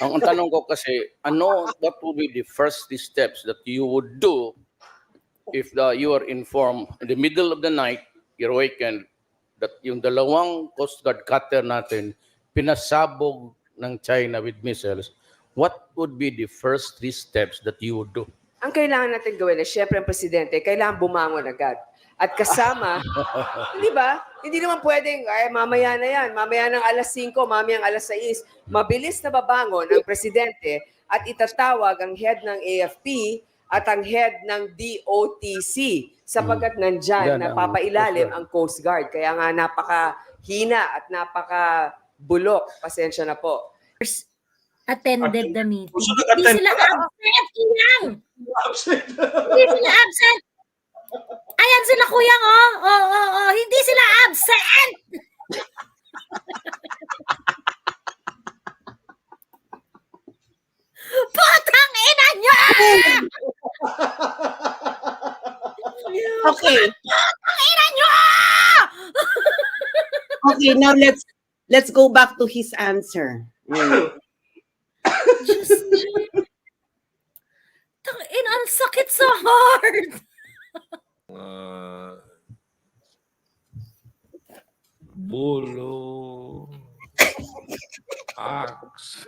Ang tanong ko kasi, what would be the first steps that you would do if you are informed in the middle of the night, you're awakened, that yung dalawang Coast Guard cutter natin, pinasabog ng China with missiles, what would be the first 3 steps that you would do? Ang kailangan natin gawin is, syempre ang presidente, kailangan bumangon agad. At kasama, di ba? Hindi naman pwedeng, ay mamaya na yan, mamaya ng alas 5, mamaya ng alas 6. Mabilis na babangon ang presidente at itatawag ang head ng AFP at ang head ng DOTC sapagkat nandyan, napapailalim ang Coast Guard. Kaya nga napakahina at napakabulok. Pasensya na po. Attended the meeting. Hindi sila absent, Iyang! Hindi sila absent! Ayan sila, Kuyang, oh. Hindi sila absent! Putang ina nyo! Okay. Putang ina nyo! Okay, now let's go back to his answer. Tangin, ang sakit sa heart. Bulo, axe,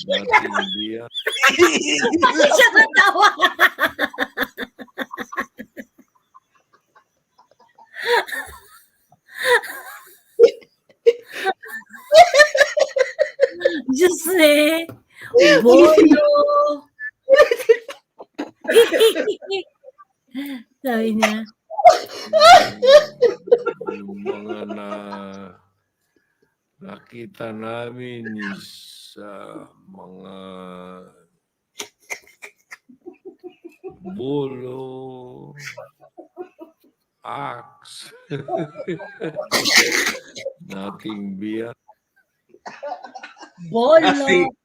natindihan. Bakit siya natawa? Diyos eh. Bolo. Sabi niya. Yung mga nakita namin sa mga bulo, axe, nothing beyond. Bolo.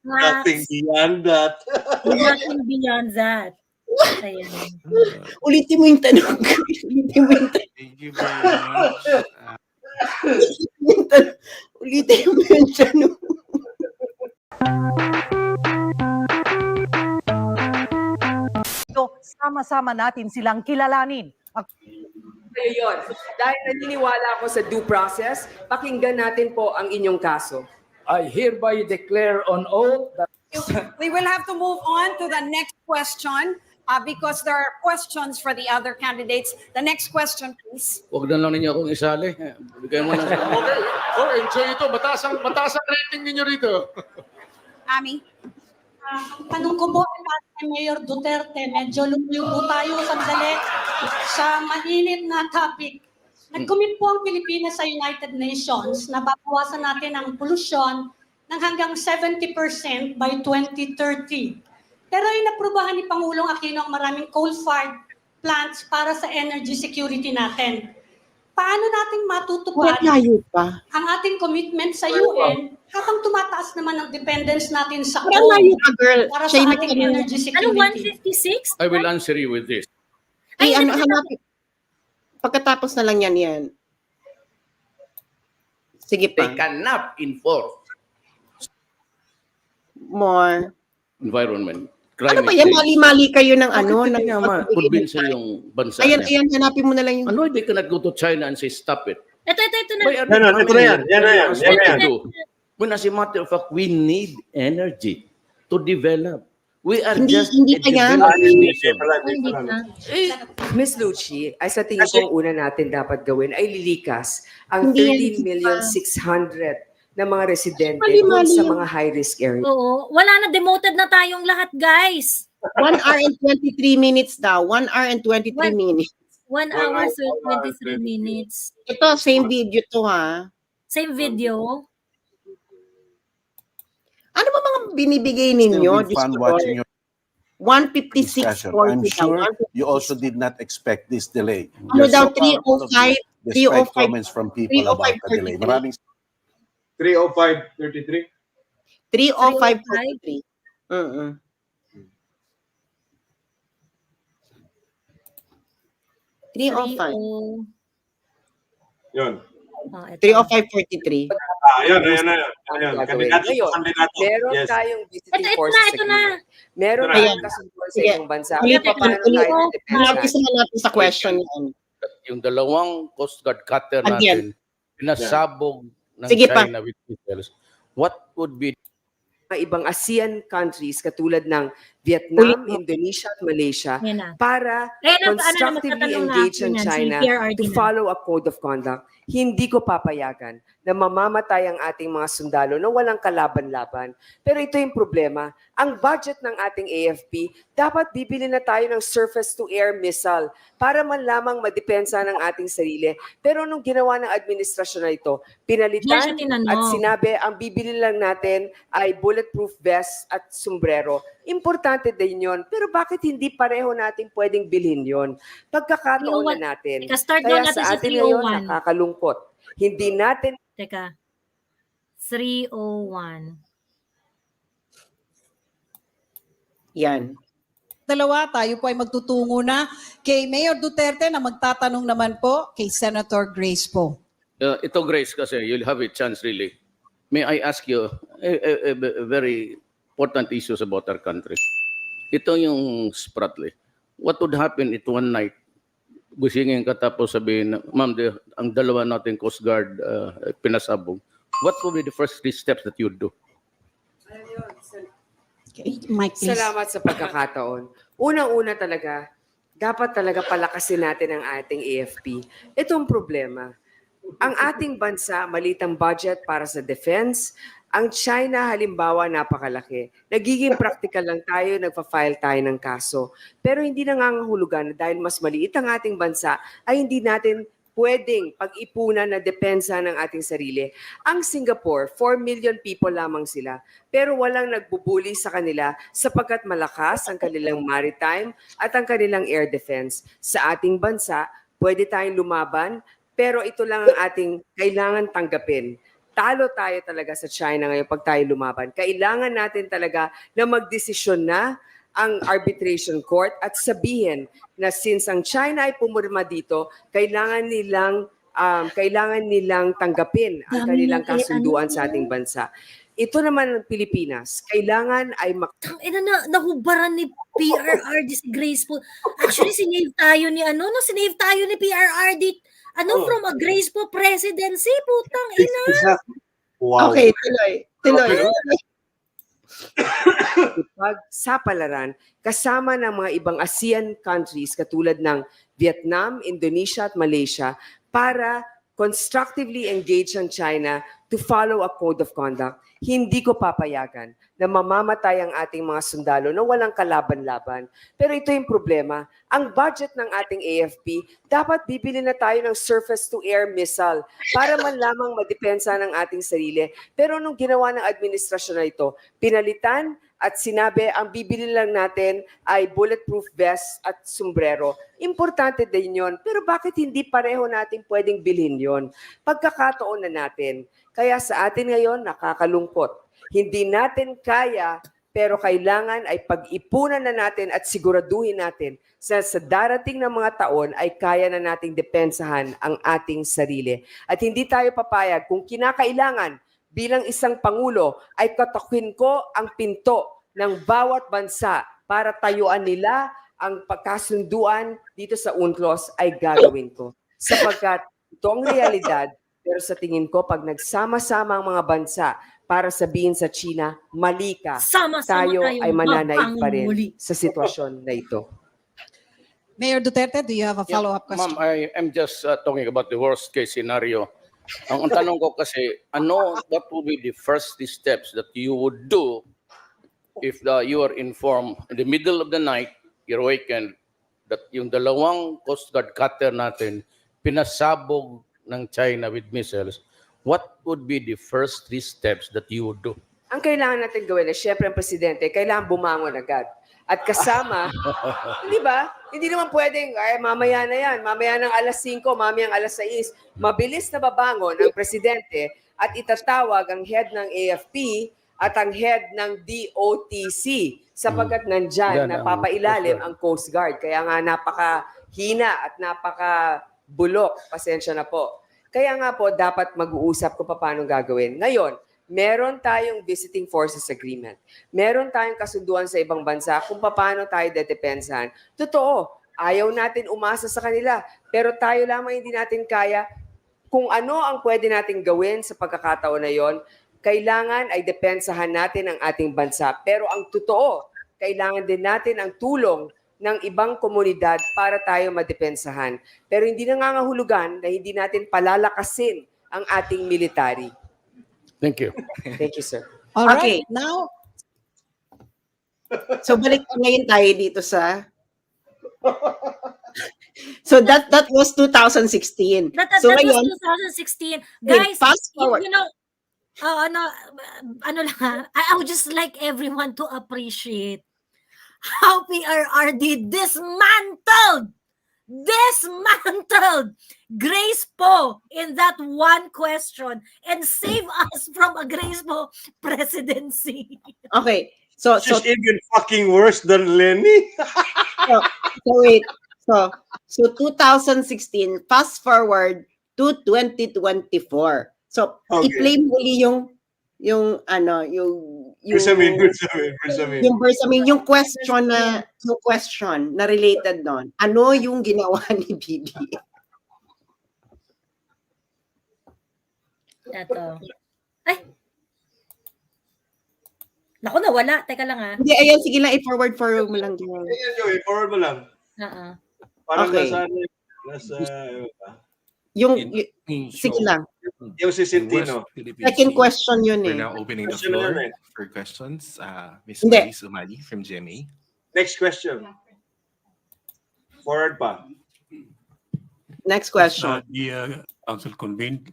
Nothing beyond that. Nothing beyond that. Ayan. Ulitin mo yung tanong. Ulitin mo yung tanong. Thank you very much. Ulitin mo yung tanong. So, sama-sama natin silang kilalanin. Kaya yun, dahil naniniwala ako sa due process, pakinggan natin po ang inyong kaso. I hereby declare on oath that We will have to move on to the next question because there are questions for the other candidates. The next question, please. Huwag na lang ninyo akong isali. Bigay mo na. Enjoy ito. Mataas ang rating ninyo rito. Ami? Ang tanong ko po kay Mayor Duterte, medyo lumayo po tayo sandali sa mainit na topic. Nag-commit po ang Pilipinas sa United Nations na babawasan natin ang polusyon ng hanggang 70% by 2030. Pero inaprubahan ni Pangulong Aquino ang maraming coal-fired plants para sa energy security natin. Paano natin matutupad ang ating commitment sa UN habang tumataas naman ang dependence natin sa coal para sa ating energy security? Ano, 156? I will answer you with this. Ay, hanapin. Pagkatapos na lang yan. Sige pa. They cannot enforce More. environment. Ano ba yan? Mali-mali kayo ng ano? Bakit hindi nga ma-convince yung bansa Ayan, niya? hanapin mo na lang yung... Ano, they cannot go to China and say, stop it. Ito na. Ito na yan. When as a matter of fact, we need energy to develop. We are Hindi- just hindi a pa yan. developing nation. Hindi pa. Miss Lucci, ay sa tingin ko ang una natin dapat gawin ay lilikas ang Hindi yan, 13,600,000 na mga residente Mali-mali dun sa yan. mga high-risk area. Oo. Wala na, demoted na tayong lahat, guys. 1 hour and 23 minutes daw. 1 hour and 23 One- minutes. 1 hour, so 23 minutes. Ito, same video to ha. Same video. Ano ba mga binibigay ninyo? Still be fun watching your 156 discussion. or I'm sure you also did not expect this delay. Ano You're daw, so proud of 305, despite 305, comments from people about the delay. 305, Maraming 305.33. 305.43. Mm-mm. 305. Yun. Oh, ito. 30543. Ayan. Gagawin. Kandidato. Ngayon, meron Yes. tayong visiting Ito forces na. agreement. Meron Ito na. tayong kasunduan sa Sige. ibang bansa. Ulit, Kung paano ulit. tayo depensa. Umpisa na natin sa question yan. Yung dalawang Coast Guard cutter Again. natin, pinasabog ng Sige pa. China with missiles. What would be Mga ibang ASEAN countries katulad ng Vietnam, Indonesia at Malaysia Yan na. para Ayan na, constructively magtatanong na engage ako ang niyan, si China PRRD to na. follow a code of conduct. Hindi ko papayagan na mamamatay ang ating mga sundalo na walang kalaban-laban. Pero ito yung problema. Ang budget ng ating AFP, dapat bibili na tayo ng surface-to-air missile para man lamang madepensa ng ating sarili. Pero nung ginawa ng administrasyon na ito, Yan pinalitan siya tinanong. at sinabi, ang bibili lang natin ay bulletproof vest at sombrero. Importante din yon. Pero bakit hindi pareho natin pwedeng bilhin yon? Pagkakataon na natin. Teka, start doon Kaya natin sa sa atin ngayon, 301. nakakalungkot. Hindi natin Teka. 301. Yan. Dalawa, tayo po ay magtutungo na kay Mayor Duterte na magtatanong naman po kay Senator Grace po. ito, Grace, kasi you'll have a chance really. May I ask you a very important issues about our country? Ito yung Spratly. What would happen if one night, gisingin ka tapos sabihin, ma'am, ang dalawa natin Coast Guard pinasabog. What would be the first 3 steps that you'd do? Okay, Mike, please. Salamat sa pagkakataon. Unang-una talaga, dapat talaga palakasin natin ang ating AFP. Itong problema. Ang ating bansa, maliit ang budget para sa defense. Ang China, halimbawa, napakalaki. Nagiging practical lang tayo, nagpa-file tayo ng kaso. Pero hindi nangangahulugan na dahil mas maliit ang ating bansa, ay hindi natin pwedeng pag-ipunan na depensa ng ating sarili. Ang Singapore, 4 million people lamang sila, pero walang nagbubuli sa kanila sapagkat malakas ang kanilang maritime at ang kanilang air defense. Sa ating bansa, pwede tayong lumaban, pero ito lang ang ating kailangan tanggapin. Talo tayo talaga sa China ngayon pag tayo lumaban. Kailangan natin talaga na magdesisyon na ang arbitration court at sabihin na since ang China ay pumurma dito, kailangan nilang tanggapin ang kanilang kasunduan sa ating bansa. Ito naman ng Pilipinas, kailangan ay Nahubaran ni PRRD si Graceful. Actually, sinave tayo ni PRRD. From a graceful presidency, putang ina. Wow. Okay, tuloy. Pagsapalaran kasama ng mga ibang ASEAN countries katulad ng Vietnam, Indonesia at Malaysia para constructively engage ang China to follow a code of conduct. Hindi ko papayagan na mamamatay ang ating mga sundalo na walang kalaban-laban. Pero ito yung problema. Ang budget ng ating AFP, dapat bibili na tayo ng surface-to-air missile para man lamang madepensa ng ating sarili. Pero nung ginawa ng administrasyon na ito, pinalitan at sinabi ang bibili lang natin ay bulletproof vest at sombrero. Importante din yon. Pero bakit hindi pareho natin pwedeng bilhin yon? Pagkakataon na natin. Kaya sa atin ngayon, nakakalungkot. Hindi natin kaya, pero kailangan ay pag-ipunan na natin at siguraduhin natin sa darating na mga taon ay kaya na nating depensahan ang ating sarili. At hindi tayo papayag kung kinakailangan bilang isang Pangulo ay katakwin ko ang pinto ng bawat bansa para tayuan nila ang pagkasunduan dito sa UNCLOS ay gagawin ko. Sapagkat ito ang realidad, pero sa tingin ko pag nagsama-sama ang mga bansa para sabihin sa China, mali ka, tayo ay mananaig pa rin sa sitwasyon na ito. Mayor Duterte, do you have a follow-up question? Ma'am, I am just talking about the worst case scenario. Ang tanong ko kasi, what would be the first steps that you would do if you are informed in the middle of the night, you're awakened, that yung dalawang Coast Guard cutter natin, pinasabog ng China with missiles, what would be the first 3 steps that you would do? Ang kailangan natin gawin is, syempre ang presidente, kailangan bumangon agad. At kasama, di ba? Hindi naman pwedeng, mamaya na yan, mamaya ng alas 5, mamaya ng alas 6. Mabilis na babangon ang presidente at itatawag ang head ng AFP at ang head ng DOTC sapagkat nandyan, napapailalim ang Coast Guard. Kaya nga napakahina at napakabulok. Pasensya na po. Kaya nga po, dapat mag-uusap kung paano gagawin. Ngayon, meron tayong visiting forces agreement. Meron tayong kasunduan sa ibang bansa kung paano tayo dedepensahan. Totoo, ayaw natin umasa sa kanila. Pero tayo lamang hindi natin kaya. Kung ano ang pwede natin gawin sa pagkakataon na yon, kailangan ay depensahan natin ang ating bansa. Pero ang totoo, kailangan din natin ang tulong ng ibang komunidad para tayo madepensahan. Pero hindi nangangahulugan na hindi natin palalakasin ang ating military. Thank you. Thank you, sir. All Okay. right, now, So balik ngayon tayo dito sa So that was 2016. That So was ngayon, 2016. Wait, Guys, fast forward. you know, ano lang, I would just like everyone to appreciate how PRRD dismantled Grace Poe in that one question and save us from a Grace Poe presidency. okay. So even fucking worse than Lenny. wait. So 2016, fast forward to 2024. So Okay. i-play mo uli yung Bersamin. yung Bersamin, yung question na related doon. Ano yung ginawa ni Bibi? Ito. Ay! Naku, nawala. Teka lang ah. Hindi, ayan, sige lang, i-forward mo lang. Ayan, Joey, forward mo lang. Parang Okay. nasa Sige lang. yung si Centino. Second question yun We're eh. now opening the Question na floor yan for questions. Ms. Hindi. Maris Umali from GMA. Next question. Forward pa. Next question. The council convened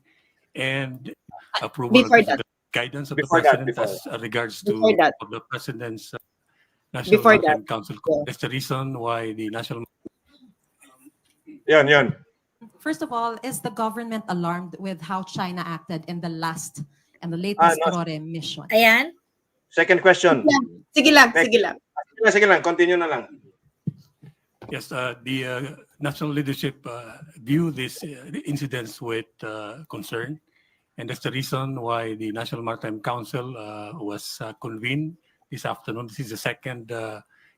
and Before approval that. of the guidance of Before the that, president before as regards to Before that. of the president's National Before Maritime Council. That's the reason why the National Yan. First of all, is the government alarmed with how China acted in the latest no. Rore mission? Ayan. Second question. Sige lang. Sige lang. Continue na lang. Yes, the national leadership view these incidents with concern, and that's the reason why the National Maritime Council was convened this afternoon. This is the second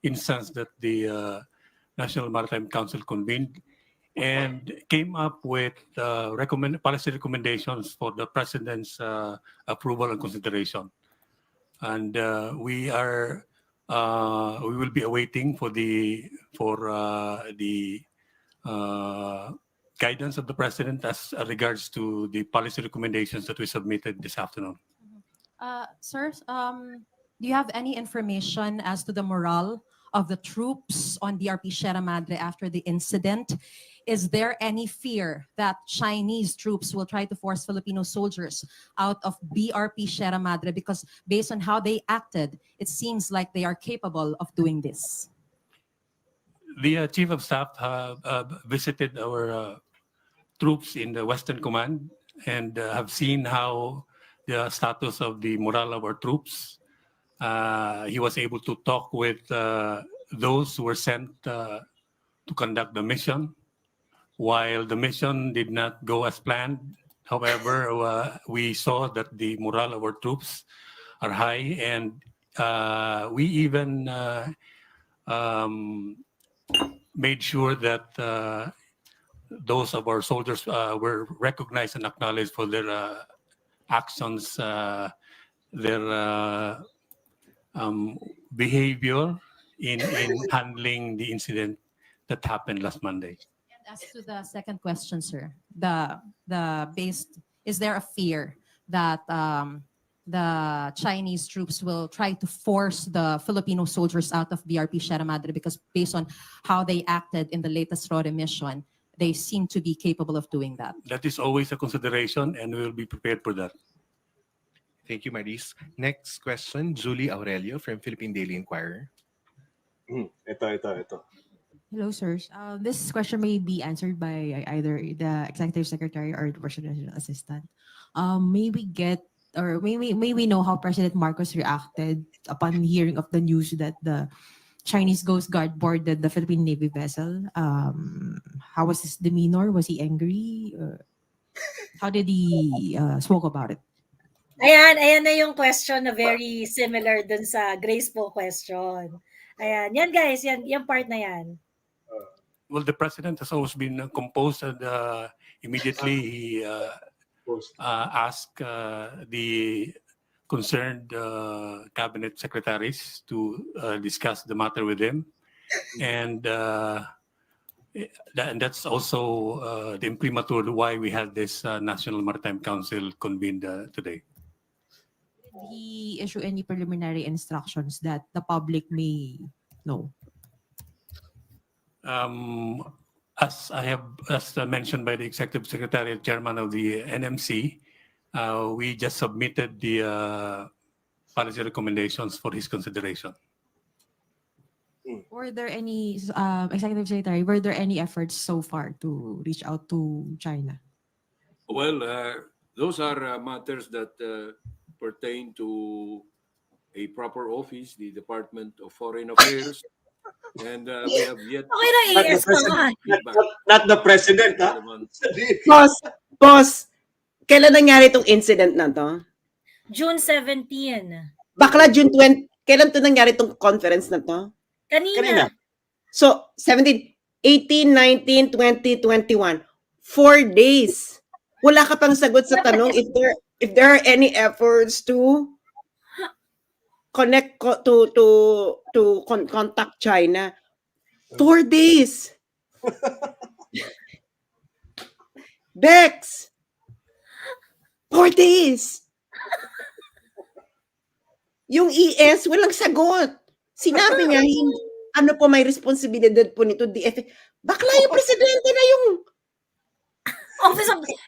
instance that the National Maritime Council convened and came up with policy recommendations for the President's approval and consideration. And we will be awaiting for the guidance of the President as regards to the policy recommendations that we submitted this afternoon. Sir, do you have any information as to the morale of the troops on BRP Sierra Madre after the incident? Is there any fear that Chinese troops will try to force Filipino soldiers out of BRP Sierra Madre? Because based on how they acted, it seems like they are capable of doing this. The Chief of Staff visited our troops in the Western Command and have seen how the status of the morale of our troops. He was able to talk with those who were sent to conduct the mission. While the mission did not go as planned, however, we saw that the morale of our troops are high, and we even made sure that those of our soldiers were recognized and acknowledged for their actions, their behavior in handling the incident that happened last Monday. As to the second question, sir, is there a fear that the Chinese troops will try to force the Filipino soldiers out of BRP Sierra Madre because based on how they acted in the latest Rode mission, they seem to be capable of doing that? That is always a consideration, and we will be prepared for that. Thank you, Maris. Next question, Julie Aurelio from Philippine Daily Inquirer. Ito. Hello, sirs. This question may be answered by either the Executive Secretary or the Presidential Assistant. May we know how President Marcos reacted upon hearing of the news that the Chinese Coast Guard boarded the Philippine Navy vessel? How was his demeanor? Was he angry? How did he spoke about it? Ayan na yung question na very similar dun sa Grace po question. Ayan, yan guys, yan part na yan. Well, the president has always been composed, and immediately he asked the concerned cabinet secretaries to discuss the matter with him, and that's also the imprimatur why we had this National Maritime Council convened today. Did he issue any preliminary instructions that the public may know? As mentioned by the Executive Secretary and Chairman of the NMC, we just submitted the policy recommendations for his consideration. Were there any, Executive Secretary, were there any efforts so far to reach out to China? Well, those are matters that pertain to a proper office, the Department of Foreign Affairs, and we have yet. Okay na, ES pa nga. Not the president, huh? Boss, kailan nangyari itong incident na to? June 17. Bakla June 20, kailan to nangyari itong conference na to? Kanina. So, 17, 18, 19, 20, 21. 4 days. Wala ka pang sagot sa tanong if there are any efforts to connect contact China. 4 days. Bex. 4 days. Yung ES, walang sagot. Sinabi niya, ano po may responsibilidad po nito, DFA. Bakla yung presidente na yung...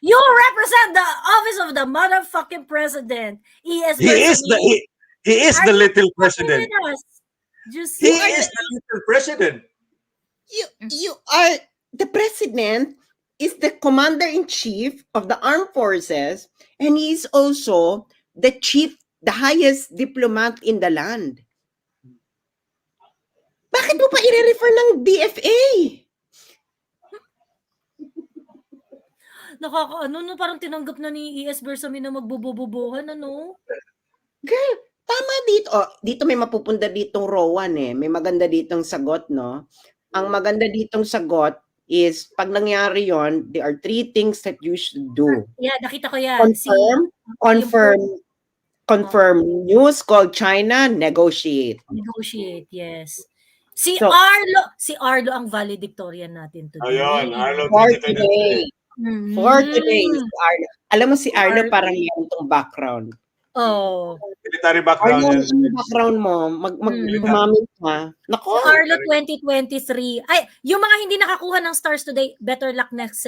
You represent the office of the motherfucking president. ES He is the little president. Just He is the little president. You are... The president is the commander-in-chief of the armed forces, and he is also the highest diplomat in the land. Bakit mo pa i-refer ng DFA? No, parang tinanggap na ni ES Bersamin na magbubububuhan, ano? Girl, tama dito. Oh, dito may mapupunta ditong Rowan eh. May maganda ditong sagot, no? Ang maganda ditong sagot is, pag nangyari yon, there are 3 things that you should do. Yeah, nakita ko yan. Confirm news, call China, negotiate. Negotiate, yes. Si So, Arlo ang valedictorian natin today. Ayun, Arlo. For today. Mhm. For today, si Arlo. Alam mo si Arlo parang meron tong background. Oh. Military Arlo, background. yung background mo, gumamit ka. Nako. Arlo 2023. Ay, yung mga hindi nakakuha ng stars today, better luck next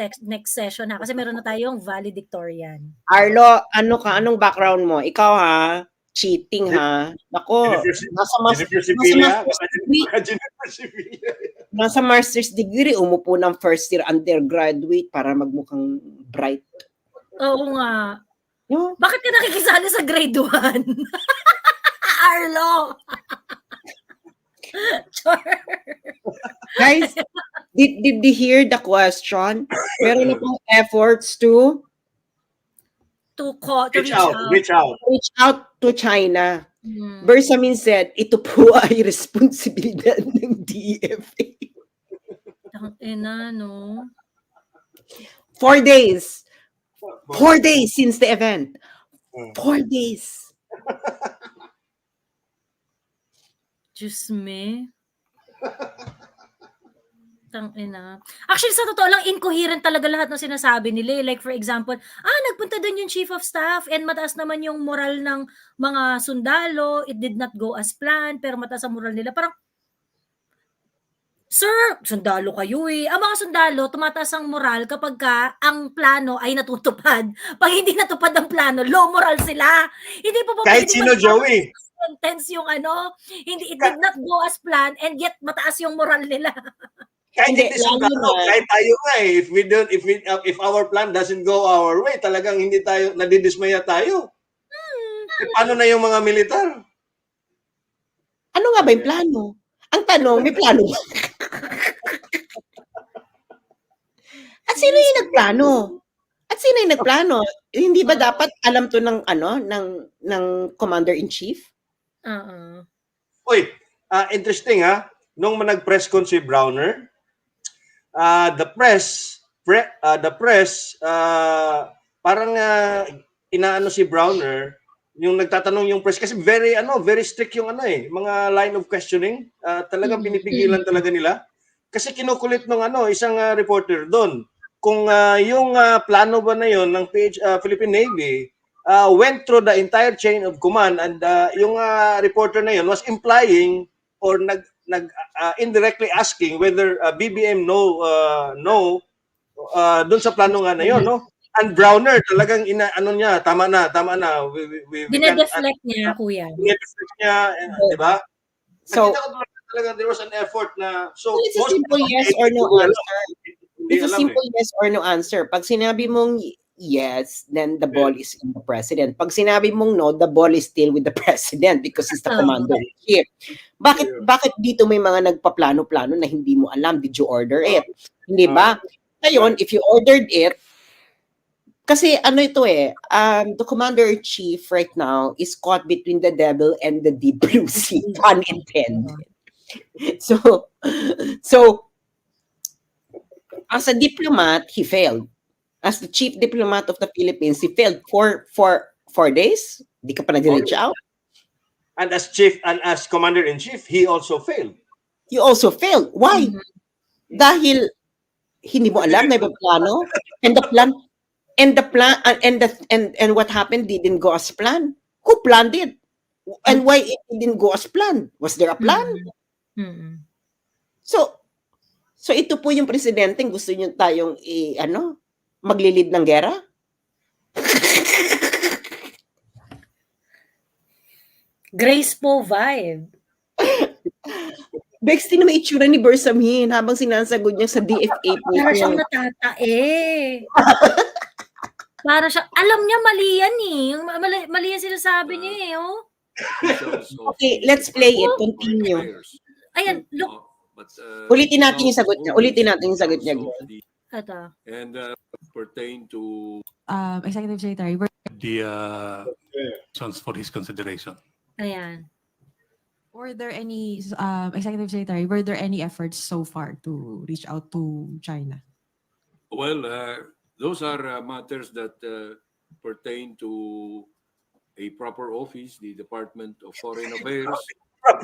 session ha. Kasi meron na tayong valedictorian. Arlo, ano ka? Anong background mo? Ikaw ha? Cheating ha? Nako. Nasa master's degree, umupo ng first year undergraduate para magmukhang bright. Oo nga. No? Bakit ka nakikisali sa grade 1? Arlo! Guys, did you hear the question? Meron na pong efforts to Reach out to China. Hmm. Bersamin said, ito po ay responsibilidad ng DFA. Tangina, no? 4 days. 4 days since the event. 4 days. Diyos me. Tangina. Actually, sa totoo lang, incoherent talaga lahat ng sinasabi nila. Like, for example, nagpunta doon yung chief of staff and mataas naman yung moral ng mga sundalo. It did not go as planned, pero mataas ang moral nila. Parang, sir, sundalo kayo eh. Ang mga sundalo, tumataas ang moral kapag ang plano ay natutupad. Pag hindi natupad ang plano, low moral sila. Hindi po Kahit sino, Joey. Sentence yung hindi, it did not go as planned and yet mataas yung moral nila. Kahit hindi sundalo, kahit tayo nga eh. If our plan doesn't go our way, talagang hindi tayo, nadidismaya tayo. Eh, paano na yung mga militar? Ano nga ba yung plano? Ang tanong, may plano ba? At sino yung nagplano? At sino yung nagplano? Hindi ba dapat alam to ng ng Commander-in-Chief? Oo. Uy, interesting ha. Nung nag-press con si Browner, the press parang inaano si Browner, yung nagtatanong yung press kasi very strict yung mga line of questioning. Talagang pinipigilan talaga nila. Kasi kinukulit ng isang reporter doon. Kung yung plano ba na yon ng Philippine Navy went through the entire chain of command, and yung reporter na yon was implying or indirectly asking whether BBM know doon sa plano nga na yon, no? And Browner talagang tama na. We Dinedeflect niya, kuya. Dinedeflect niya, di ba? So, Nakita ko talaga there was an effort na it's a simple yes or no answer. It's a simple yes or no answer. Pag sinabi mong yes, then the ball is in the president. Pag sinabi mong no, the ball is still with the president because he's the commander-in-chief. Bakit dito may mga nagpaplano-plano na hindi mo alam? Did you order it? Hindi ba? Ngayon, if you ordered it, kasi the commander-in-chief right now is caught between the devil and the deep blue sea, pun intended. So, as a diplomat, he failed. As the chief diplomat of the Philippines, he failed for 4 days. Di ka pa nag-reach out. And as commander-in-chief, he also failed. You also failed. Why? Dahil hindi mo alam na may plano, and what happened didn't go as planned. Who planned it? And why it didn't go as planned? Was there a plan? So ito po yung presidente, gusto niyo tayong maglilid ng gera? Grace po vibe. Bex, din naman itsura ni Bersamin habang sinasagot niya sa DFA po. Para siyang natatae. Para siya, alam niya mali yan eh. Mali yan sinasabi niya eh. Oh. Okay, let's play it. Continue. Ayan, look. Ulitin natin yung sagot niya. Ito. And pertain to Executive Secretary, The questions for his consideration. Ayan. were there any Executive Secretary, were there any efforts so far to reach out to China? Well, those are matters that pertain to a proper office, the Department of Foreign Affairs.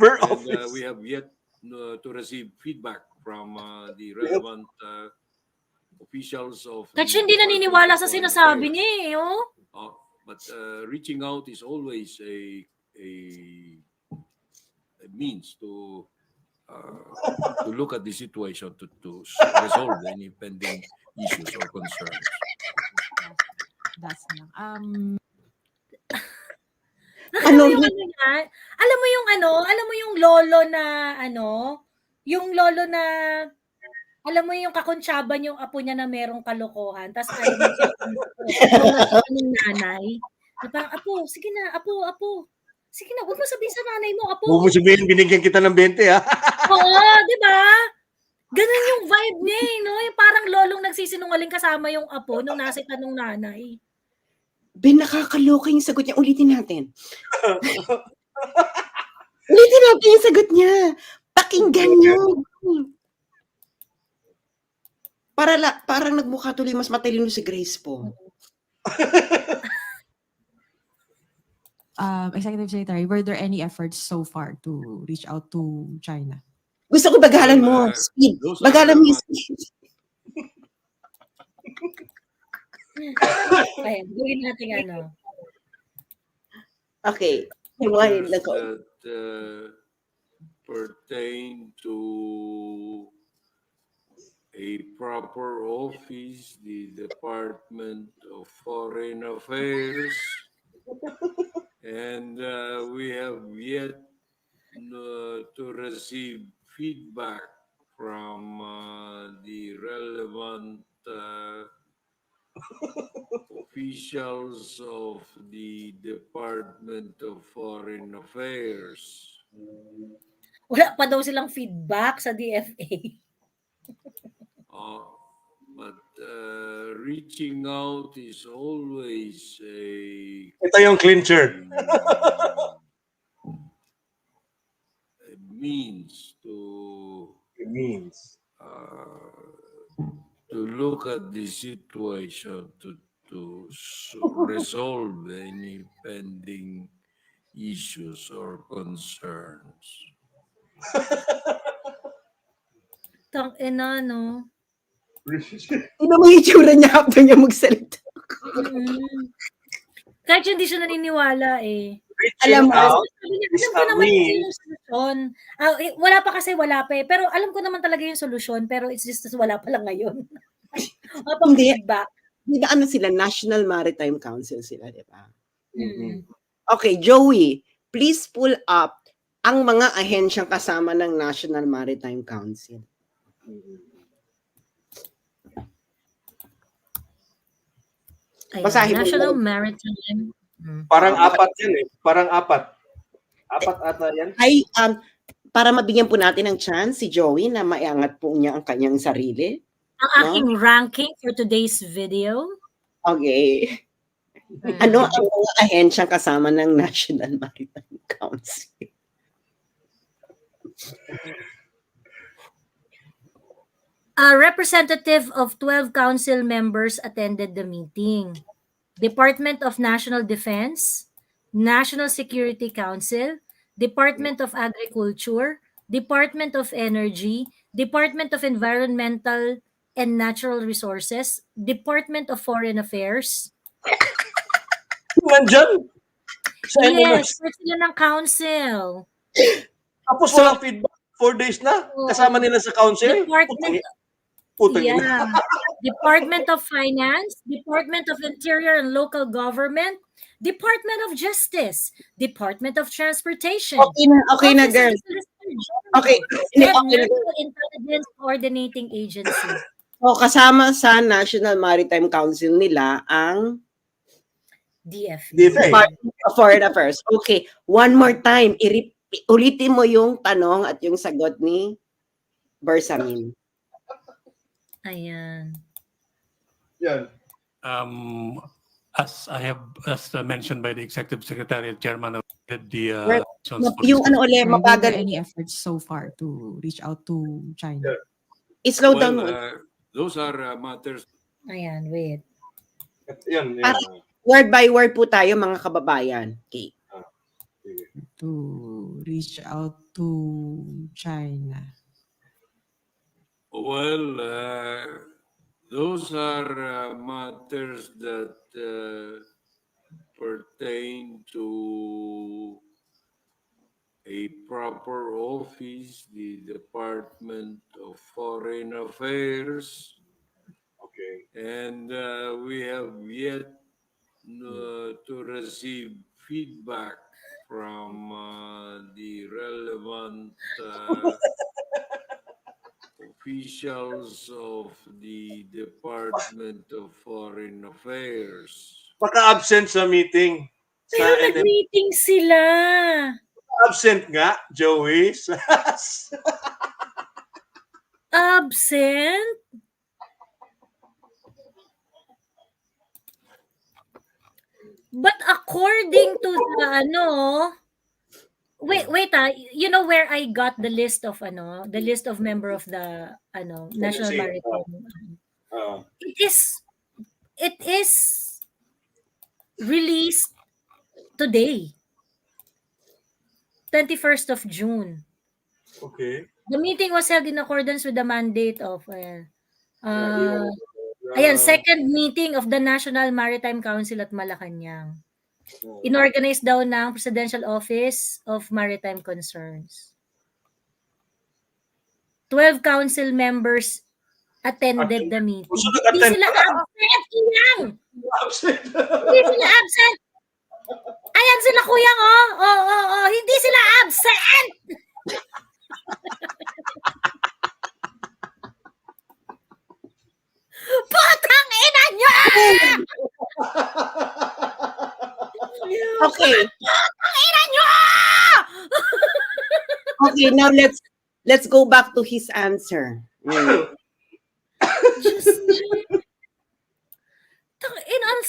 And we have yet to receive feedback from the relevant officials of. Kasi hindi naniniwala sa sinasabi niya eh, oh. But reaching out is always a means to look at the situation to resolve any pending issues or concerns. That's Alam mo yung lolo na alam mo yung kakuntsaban yung apo niya na merong kalokohan, tapos ayaw ng nanay. Parang, apo, sige na, apo. Sige na, huwag mo sabihin sa nanay mo, apo. Huwag mo sabihin, binigyan kita ng 20, ha? Oo, di ba? Ganun yung vibe niya, no? Yung parang lolong nagsisinungaling kasama yung apo nung nasa tanong nanay. Ben, nakakaloka yung sagot niya. Ulitin natin. Ulitin natin yung sagot niya. Pakinggan niyo. Parang nagmukha tuloy mas matalino si Grace po. Executive Secretary, were there any efforts so far to reach out to China? Gusto ko bagalan mo. Speed. Bagalan mo yung speed. Ayan, gawin natin ano. Okay. That pertain to a proper office, the Department of Foreign Affairs, and we have yet to receive feedback from the relevant officials of the Department of Foreign Affairs. Wala pa daw silang feedback sa DFA. But reaching out is always a Ito yung clincher. means to It means. to look at the situation to resolve any pending issues or concerns. Tang-ina, no? Ano mo yung itsura niya after niya magsalita? Kahit hindi siya naniniwala eh. Alam mo, out Sabi niya, is alam ko a naman kasi means. yung solusyon. Wala pa kasi, wala pa eh. Pero alam ko naman talaga yung solusyon, pero it's just wala pa lang ngayon. Hindi. Feedback. Di ba ano sila? National Maritime Council sila, di ba? Mm. Okay, Joey, please pull up ang mga ahensyang kasama ng National Maritime Council. Ayan, Basahin mo National lang. Maritime. Parang apat yan eh. Parang apat. Apat ata yan. Ay, para mabigyan po natin ng chance si Joey na maiangat po niya ang kanyang sarili. Ang aking ranking for today's video. Okay. Ano ang mga ahensyang kasama ng National Maritime Council? A representative of 12 council members attended the meeting. Department of National Defense, National Security Council, Department of Agriculture, Department of Energy, Department of Environmental and Natural Resources, Department of Foreign Affairs. Nandyan. Sa Yes, part sila ng council. Tapos walang feedback. 4 days na. Kasama nila sa council. Department, Putang yeah. ina. Department of Finance, Department of Interior and Local Government, Department of Justice, Department of Transportation. Okay na, girl. Okay. And Okay na. National Intelligence Coordinating Agency. So, kasama sa National Maritime Council nila ang DFA. Department of Foreign Affairs. Okay, one more time. Ulitin mo yung tanong at yung sagot ni Bersamin. Ayan. Yan. As mentioned by the Executive Secretary and Chairman of the Yung ano ulit, mabagal. Any efforts so far to reach out to China? I-slow down mo. Those are matters. Ayan, wait. Yan. Word by word po tayo, mga kababayan. Okay. To reach out to China. Well, those are matters that pertain to a proper office, the Department of Foreign Affairs. Okay. And we have yet to receive feedback from the relevant officials of the Department of Foreign Affairs. Paka-absent sa meeting. Pero nag-meeting sila. Absent nga, Joey. Absent? But according to the wait you know where I got the list of the list of member of the National Maritime. It is released today. 21st of June. Okay. The meeting was held in accordance with the mandate of second meeting of the National Maritime Council at Malacanang. Inorganize daw ng Presidential Office of Maritime Concerns. 12 council members attended the meeting. Hindi sila absent, Iyang! Hindi sila absent! Ayan sila, Kuyang, oh. Hindi sila absent! Putang ina nyo! Okay. Putang ina nyo! Okay, now let's go back to his answer.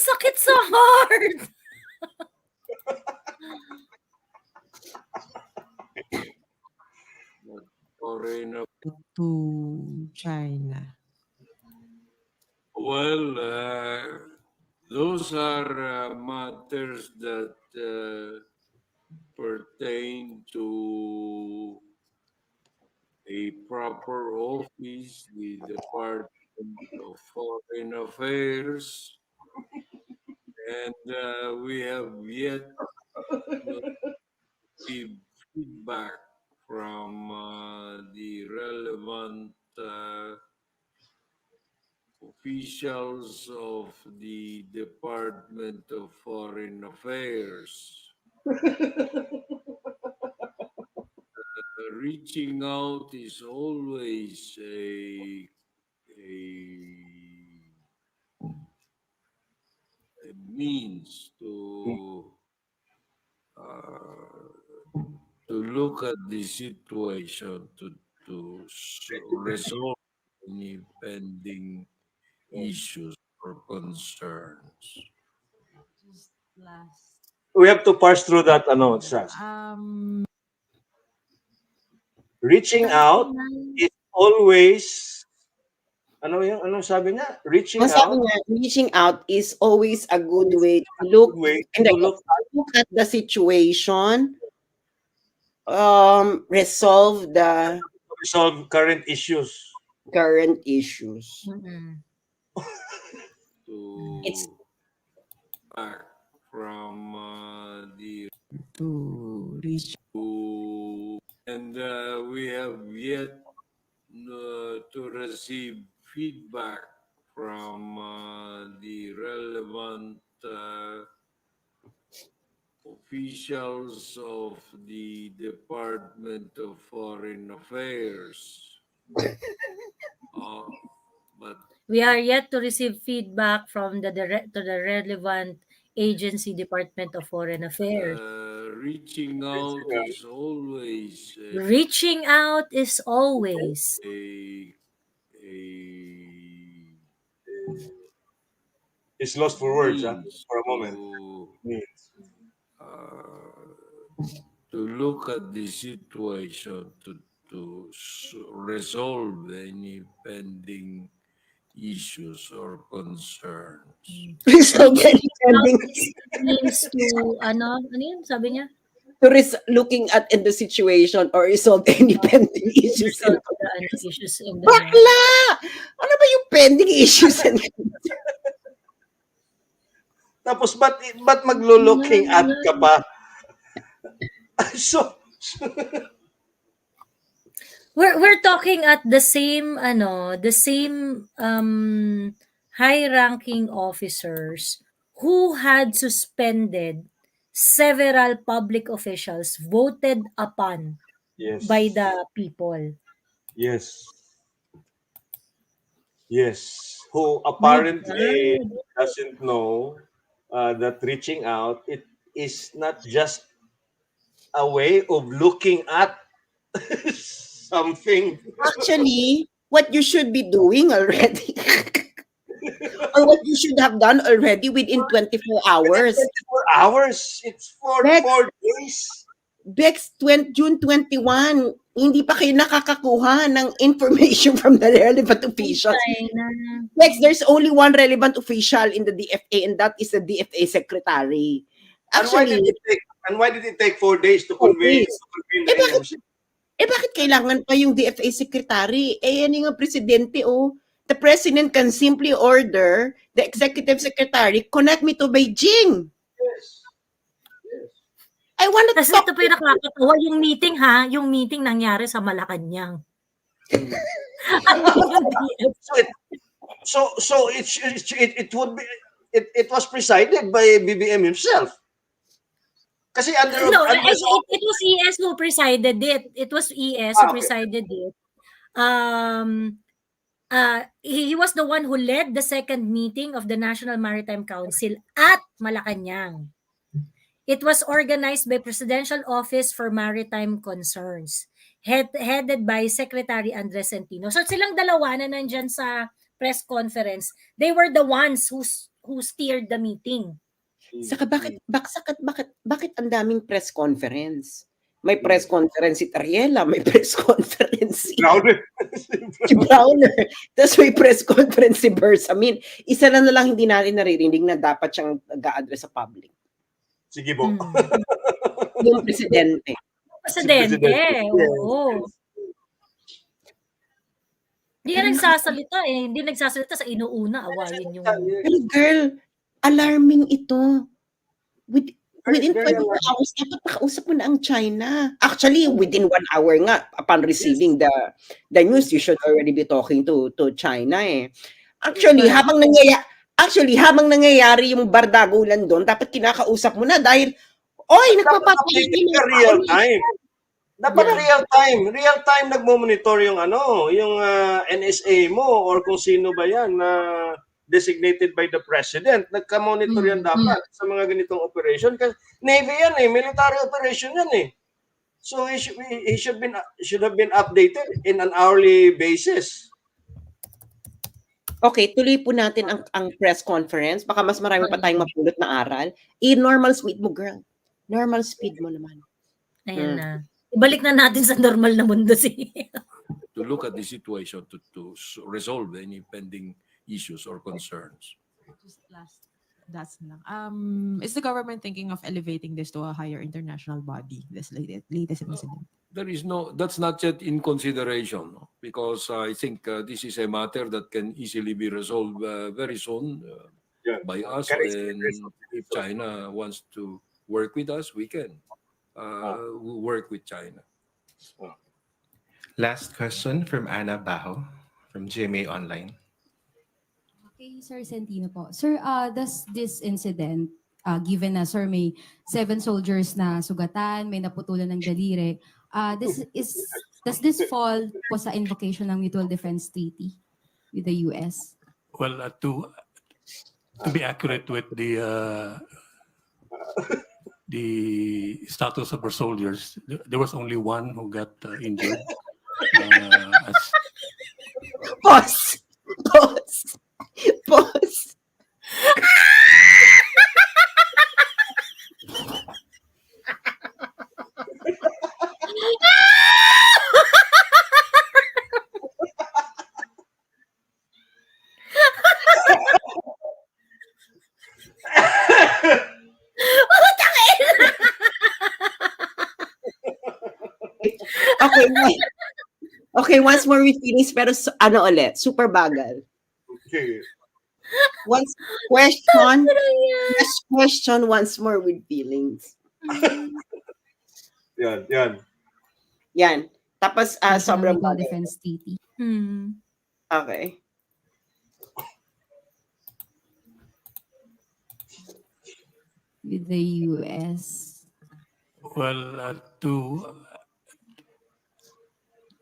sakit sa heart. Foreign To China. Well, those are matters that pertain to a proper office, the Department of Foreign Affairs, and we have yet to give feedback from the relevant officials of the Department of Foreign Affairs. Reaching out is always a means to look at the situation, to resolve any pending issues or concerns. We have to parse through that, Sas. Reaching out is always, anong sabi niya? Reaching Ang sabi out niya, reaching out is always a good way to look, look at the situation, resolve the resolve current issues. It's Back from the and we have yet to receive feedback from the relevant officials of the Department of Foreign Affairs. But We are yet to receive feedback from the relevant agency, Department of Foreign Affairs. reaching out is always Reaching out is always It's lost for words, for a moment. To look at the situation, to resolve any pending issues or concerns. resolve any pending Means to, ano yun, sabi niya? to looking at in the situation or resolve any pending issues. Resolve the issues in the Bakla! Ano ba yung pending issues? Tapos, ba't maglo-looking at ka pa? So, we're talking at the same high-ranking officers who had suspended several public officials voted upon yes. by the people. Yes. Who apparently doesn't know that reaching out, it is not just a way of looking at something. Actually, what you should be doing already, or what you should have done already within 24 hours. 24 hours? It's for 4 days. Bex, June 21, hindi pa kayo nakakakuha ng information from the relevant officials. Bex, there's only one relevant official in the DFA, and that is the DFA secretary. Actually, and why did it take 4 days to convene the names? Bakit kailangan pa yung DFA secretary? Yan yung presidente, The president can simply order the executive secretary, connect me to Beijing. Yes. I want to Kasi talk. ito pa yung nakakatawa, yung meeting nangyari sa Malacanang. So it was presided by BBM himself. Kasi it was ES who presided it. It was ES who presided it. He was the one who led the second meeting of the National Maritime Council at Malacanang. It was organized by Presidential Office for Maritime Concerns, headed by Secretary Andres Centino. So silang dalawa na nandyan sa press conference, they were the ones who steered the meeting. Saka bakit ang daming press conference? May press conference si Tariela, may press conference si Browner. si Browner, tapos may press conference si Bersamin. Isa na lang hindi natin naririnig na dapat siyang nag-a-address sa public. Sige po. Yung presidente. Presidente, oo. Hindi ka nagsasalita eh. Hindi nagsasalita sa inuuna. Awayin yung... Pero girl, alarming ito. Within 24 hours, dapat nakausap mo na ang China. Actually, within 1 hour nga, upon receiving the news, you should already be talking to China eh. Actually, habang nangyayari yung bardagulan doon, dapat kinakausap mo na dahil, nagpapatay real time. Dapat real time nagmo-monitor yung yung NSA mo or kung sino ba yan na designated by the president. Nagka-monitor yan dapat sa mga ganitong operation. Kasi Navy yan eh, military operation yan eh. So he should have been updated in an hourly basis. Okay, tuloy po natin ang press conference. Baka mas marami pa tayong mapulot na aral. Normal speed mo, girl. Normal speed mo naman. Ayan na. Ibalik na natin sa normal na mundo To look at the situation to resolve any pending issues or concerns. Just that's lang. Is the government thinking of elevating this to a higher international body, this latest incident? That's not yet in consideration, no? Because I think this is a matter that can easily be resolved very soon by us. And if China wants to work with us, we can work with China. Last question from Anna Bajo from GMA Online. Okay, Sir Centino po. Sir, does this incident, given na Sir may 7 soldiers na sugatan, may naputulan ng daliri, does this fall po sa invocation ng Mutual Defense Treaty with the US? Well, to be accurate with the status of our soldiers, there was only one who got injured. Pause. Okay, once more with feelings, pero ulit, super bagal. Okay. Next question, once more with feelings. Yan. Tapos, sobrang Mutual bagal. Defense Treaty. Okay. With the US. Well,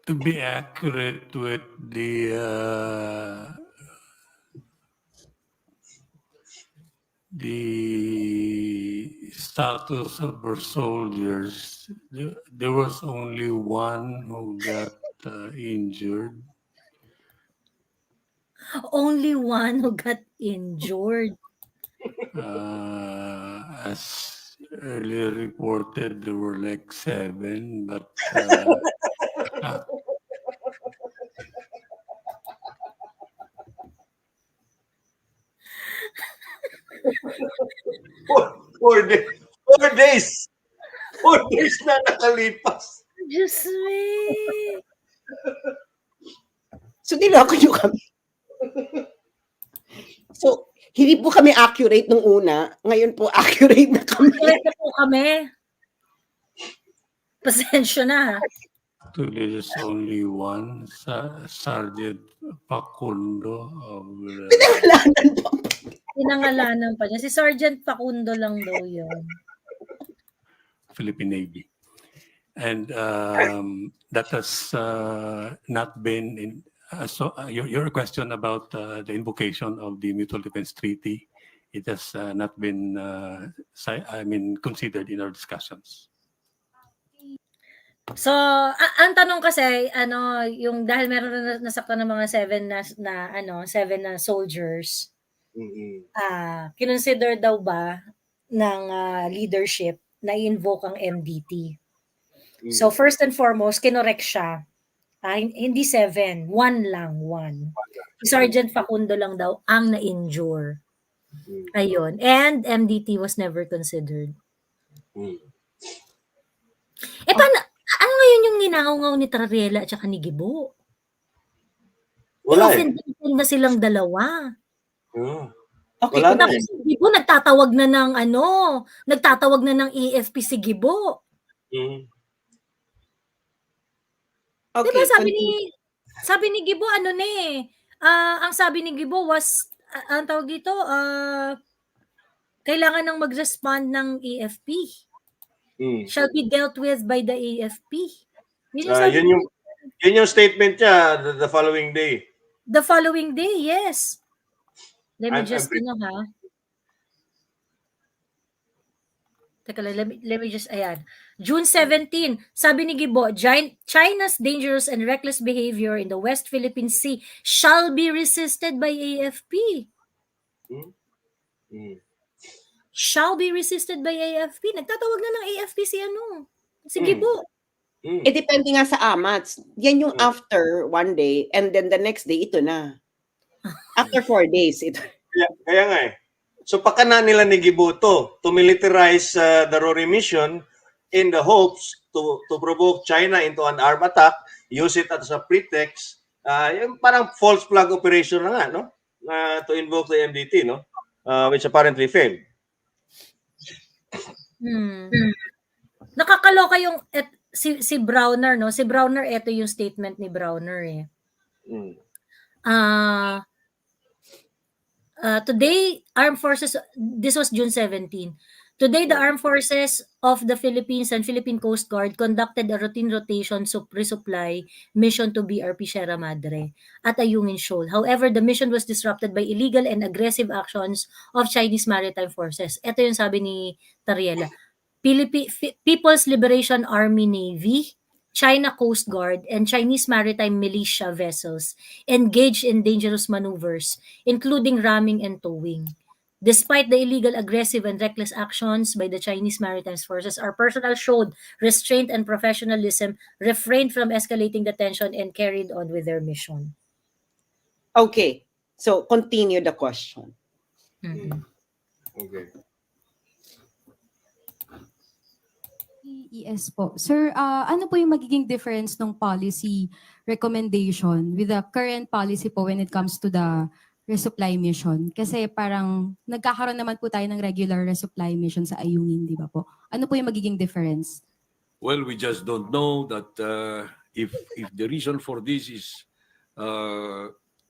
to be accurate with the status of our soldiers, there was only one who got injured. Only one who got injured. As earlier reported, there were like 7, but Four days na nakalipas. Diyos me. So, niloko nyo kami. So, hindi po kami accurate nung una. Ngayon po, accurate na kami. Accurate na po kami. Pasensya na. actually there's only one, Sergeant Facundo of Pinangalanan pa niya. Si Sergeant Facundo lang daw yun. Philippine Navy. And that has not been in. Your question about the invocation of the Mutual Defense Treaty, it has not been, considered in our discussions. So, ang tanong kasi, yung dahil meron na nasaktan ng mga 7 na soldiers, kinonsider daw ba ng leadership na i-invoke ang MDT. So first and foremost, kinorek siya. Hindi 7, 1 lang, 1. Si Sergeant Facundo lang daw ang na-injure. Ayun. And MDT was never considered. Paano, ano ngayon yung ninangaw ni Tarriela at saka ni Gibo? Wala offended na silang dalawa. Okay, Wala na Tapos si Gibo nagtatawag na ng EFP si Gibo. Okay, Diba sabi ni Gibo ang sabi ni Gibo was ang tawag dito kailangan nang mag-respond ng EFP. Shall be dealt with by the AFP. Yun yung statement niya the following day. The following day, yes. Let me ayan. June 17, sabi ni Gibo, China's dangerous and reckless behavior in the West Philippine Sea shall be resisted by AFP. Shall be resisted by AFP. Nagtatawag na ng AFP si Gibo. Depende nga sa AMATS. Yan yung after 1 day and then the next day, ito na. After 4 days, ito. Kaya nga eh. So pakana nila ni Gibo to militarize the Rory mission in the hopes to provoke China into an armed attack, use it as a pretext, yung parang false flag operation na nga, no? To invoke the MDT, no? Which apparently failed. Nakakaloka yung si Browner, no? Si Browner, ito yung statement ni Browner eh. Today, armed forces, this was June 17. Today, the armed forces of the Philippines and Philippine Coast Guard conducted a routine rotation resupply mission to BRP Sierra Madre at Ayungin Shoal. However, the mission was disrupted by illegal and aggressive actions of Chinese maritime forces. Ito yung sabi ni Tarriela. People's Liberation Army Navy, China Coast Guard, and Chinese maritime militia vessels engaged in dangerous maneuvers, including ramming and towing. Despite the illegal, aggressive, and reckless actions by the Chinese maritime forces, our personnel showed restraint and professionalism, refrained from escalating the tension, and carried on with their mission. Okay, so continue the question. Okay. Yes po. Sir, ano po yung magiging difference ng policy recommendation with the current policy po when it comes to the resupply mission? Kasi parang nagkakaroon naman po tayo ng regular resupply mission sa Ayungin, di ba po? Ano po yung magiging difference? Well, we just don't know that if the reason for this is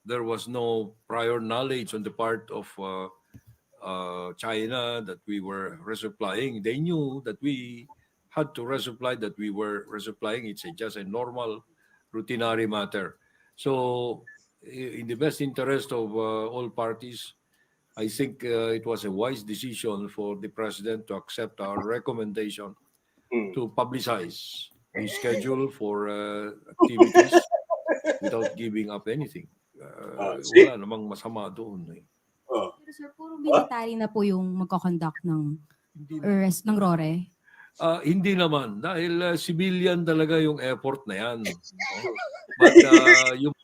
there was no prior knowledge on the part of China that we were resupplying. They knew that we had to resupply, that we were resupplying. It's just a normal, routinary matter. So, in the best interest of all parties, I think it was a wise decision for the president to accept our recommendation to publicize the schedule for activities without giving up anything. Wala namang masama doon. Pero sir, puro military na po yung magkoconduct ng RORE? Hindi naman. Dahil civilian talaga yung airport na yan. But yung...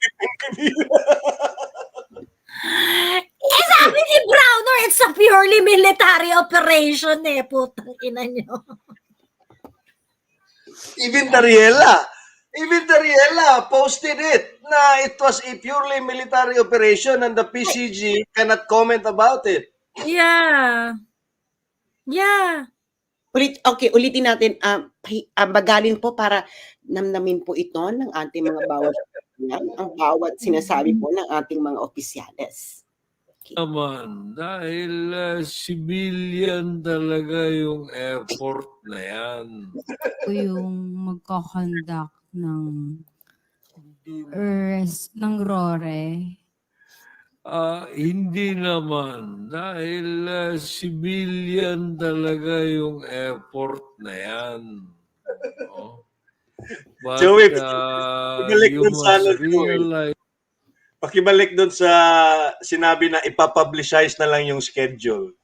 Sabi ni Browner, it's a purely military operation putang ina nyo. Even Tarriela posted it na it was a purely military operation and the PCG cannot comment about it. Yeah. Ulitin natin, bagalin po para namnamin po ito ng ating mga bawat sinasabi po ng ating mga opisyales. Okay. Naman, dahil civilian talaga yung airport na yan. Yung magkoconduct ng RORE? Hindi naman. Dahil civilian talaga yung airport na yan. But Joey, you must realize... Pakibalik doon sa sinabi na ipapublicize na lang yung schedule.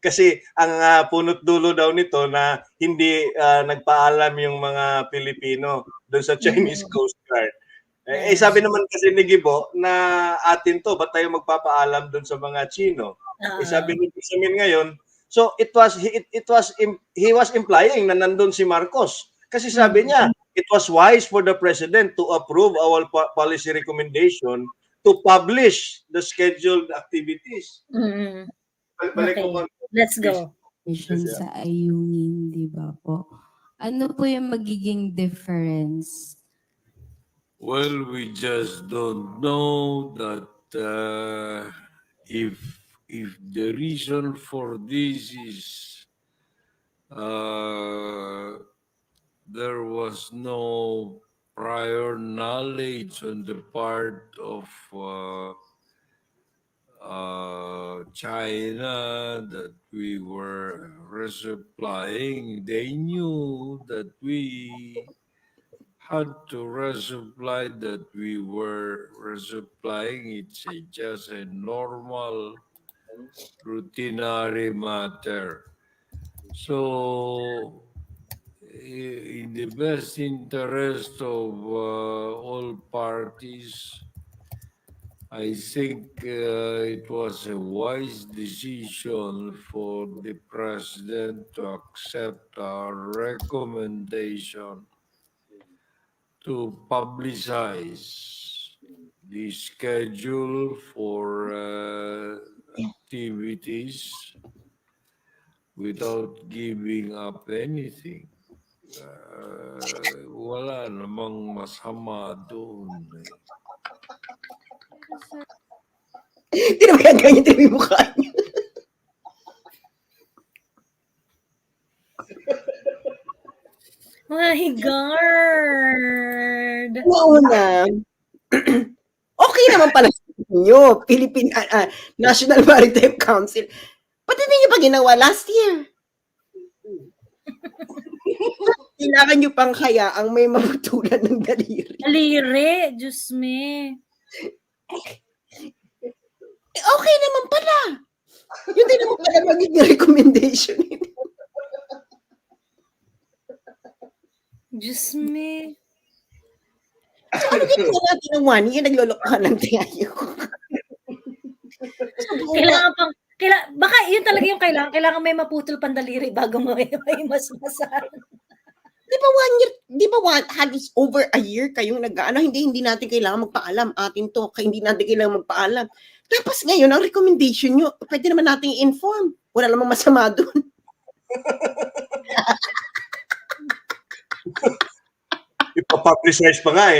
Kasi ang punot dulo daw nito na hindi nagpaalam yung mga Pilipino doon sa Chinese Coast Guard. Sabi naman kasi ni Gibo na atin to, ba't tayo magpapaalam doon sa mga Chino? Sabi ni Benjamin ngayon, so he was implying na nandun si Marcos. Kasi sabi niya, it was wise for the president to approve our policy recommendation to publish the scheduled activities. Balik ko Let's go. Sa ayungin, di ba po? Ano po yung magiging difference? Well, we just don't know that if the reason for this is there was no prior knowledge on the part of China that we were resupplying. They knew that we had to resupply, that we were resupplying. It's just a normal, routinary matter. So, in the best interest of all parties, I think it was a wise decision for the president to accept our recommendation to publicize the schedule for activities without giving up anything. Wala namang masama doon. Hindi naman yan ganyan din yung mukha niya. My God! Una, okay naman pala sa inyo, Philippine National Maritime Council. Pati hindi nyo pa ginawa last year. Kailangan nyo pang kaya ang may maputulan ng daliri. Daliri, Diyos me. Okay naman pala. Yun din naman pala magiging recommendation. Diyos me. So, ano ginawa natin ng 1 year? Naglolokohan lang tayo. Kailangan pang, baka yun talaga yung kailangan may maputol pandaliri bago may masmasan. Di ba 1 year, halos over a year kayong hindi natin kailangan magpaalam. Atin to, hindi natin kailangan magpaalam. Tapos ngayon, ang recommendation nyo, pwede naman natin i-inform. Wala namang masama doon. Ipapublicize pa nga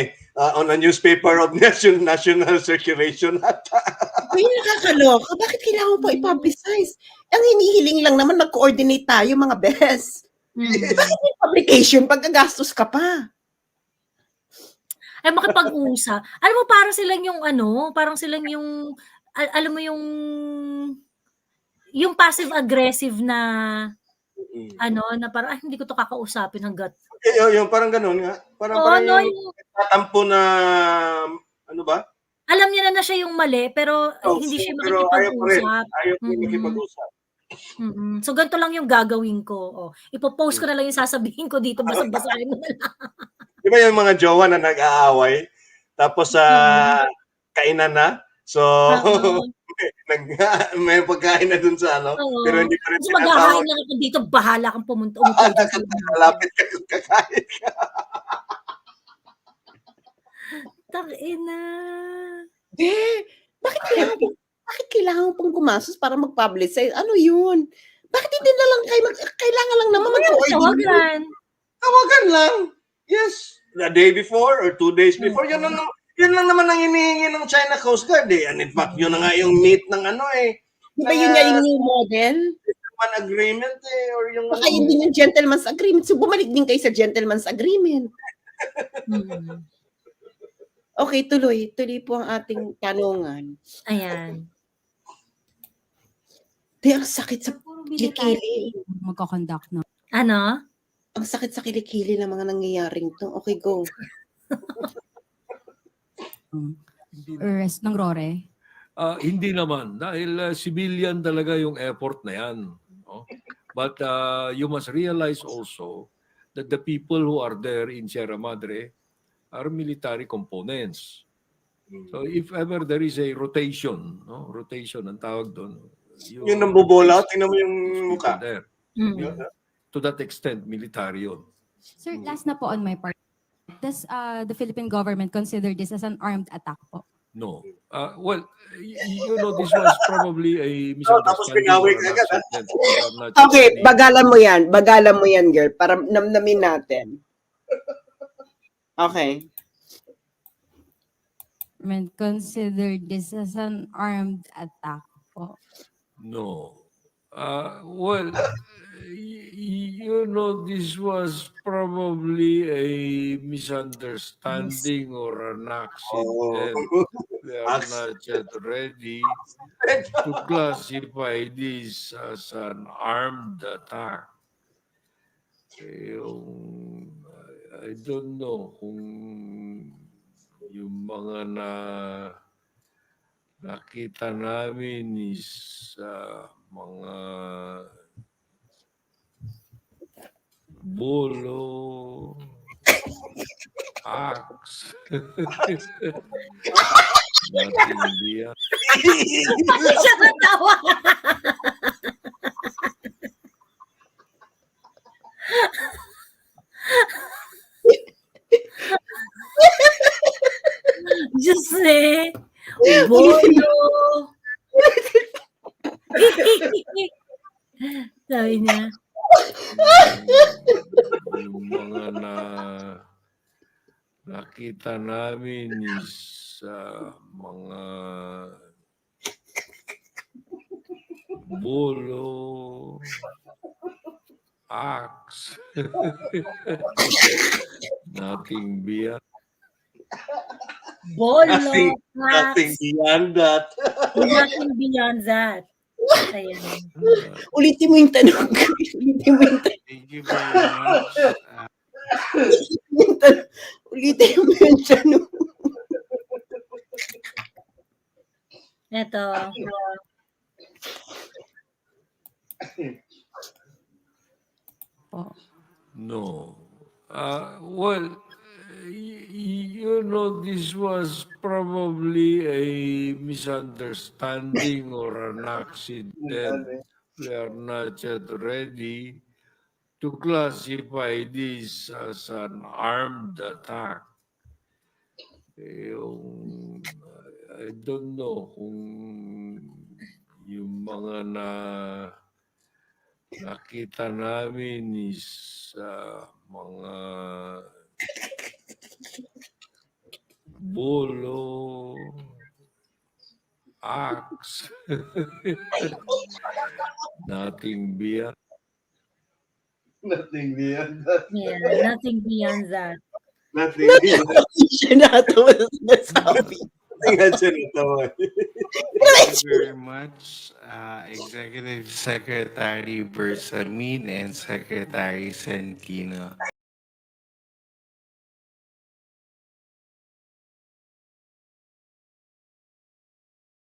on a newspaper of national circulation. Ay, nakakaloka. Bakit kailangan pa i-publicize? Ang hinihiling lang naman, mag-coordinate tayo, mga best. Bakit may publication? Pagkagastos ka pa. Ay, makipag-usap. Alam mo, parang silang yung alam mo yung passive-aggressive na na parang, hindi ko to kakausapin hanggat. Yung parang ganun nga. Parang yung tatampo na, ano ba? Alam niya na siya yung mali, pero hindi siya makikipag-usap. Ayaw pa rin makipag-usap. So, ganito lang yung gagawin ko. Ipopost ko na lang yung sasabihin ko dito, basa-basahin mo na lang. Di ba yung mga jowa na nag-aaway? Tapos kainan na? So, may pagkain na dun sa pero hindi pa rin maghahain lang ako dito, bahala kang pumunta. Malapit ka kung kakain ka. Tangina. Bakit kailangan pang gumastos para mag-publicize? Ano yun? Bakit hindi na lang kailangan lang naman mag-coordinate? Tawagan lang. Yes. The day before or 2 days before. Yun lang naman ang hinihingi ng China Coast Guard And in fact, yun na nga yung meet ng Di ba yun nga yung new model? Gentleman agreement or yung... Baka yun din yung gentleman's agreement. So bumalik din kayo sa gentleman's agreement. Okay, tuloy po ang ating tanungan. Ayan. Ang sakit sa kilikili. Magkakonduct na. Ano? Ang sakit sa kilikili ng mga nangyayaring to. Okay, go. arrest ng RORE? Hindi naman dahil civilian talaga yung effort na yan. No? But you must realize also that the people who are there in Sierra Madre are military components. So if ever there is a rotation, no? Rotation ang tawag doon. Yung nambobola, tingnan mo yung mukha. There. Mm. To that extent, military yun. Sir, last na po on my part. Does the Philippine government consider this as an armed attack po? No. Well, you know, this was probably a misunderstanding. pinawig or an agad, accident. We are not Okay, saying- bagalan mo yan, girl, para namnamin natin. Okay. I mean, consider this as an armed attack po? No. Well, you know, this was probably a misunderstanding or an accident. We are not yet ready to classify this as an armed attack. I don't know kung yung mga nakita namin is mga bolo, axe. Nothing beyond. Bakit siya natawa? Diyos eh. Bolo. Sabi niya. Yung mga nakita namin is mga bolo, axe. Nothing beyond. Bolo. Nothing beyond that. Nothing beyond that. Ayan. Ulitin mo yung tanong. Ulitin mo yung tanong. Thank you very much. Ulitin mo yung tanong. Ito. No. Well, you know, this was probably a misunderstanding or an accident. We are not yet ready to classify this as an armed attack. I don't know kung yung mga nakita namin is mga bolo, axe. Nothing beyond. Nothing beyond that. Yeah, nothing beyond that. Nothing beyond that. Siya natawa sa sinasabi. Tingnan siya natawa. Thank you very much, Executive Secretary Bersamin and Secretary Centino.